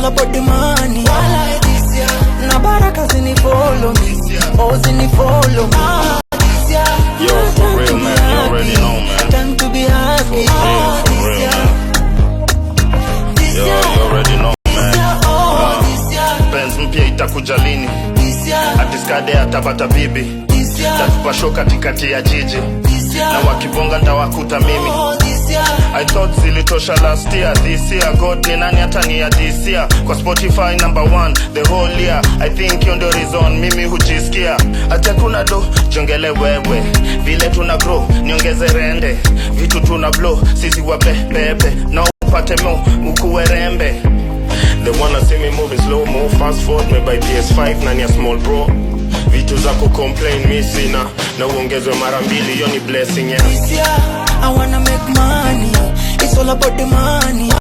all about the money. Wala this year, na baraka zini follow me. Oh, zini follow me. This year, yo, for real, man. You already know, man. Time to be happy. For real, man. Yo, you already know, man. Benz mpya itakuja lini? Atiskade atapata bibi. Tatupa show katikati ya jiji. Na wakibonga ndawakuta mimi. I thought zilitosha last year. This year God ni nani atani ya this year. Kwa Spotify #1 the whole year. I think yo ndio reason mimi hujisikia. Ata kuna do jongele wewe. Vile tuna grow niongeze rende. Vitu tuna blow sisi wa pepe. Na upate mo ukuwe rembe. They wanna see me moving slow mo. Fast forward me by PS5 nani ya small bro. Vitu za complain mi sina. Na uongezwe mara mbili yo ni blessing, yeah. This year I wanna make money. It's all about the money.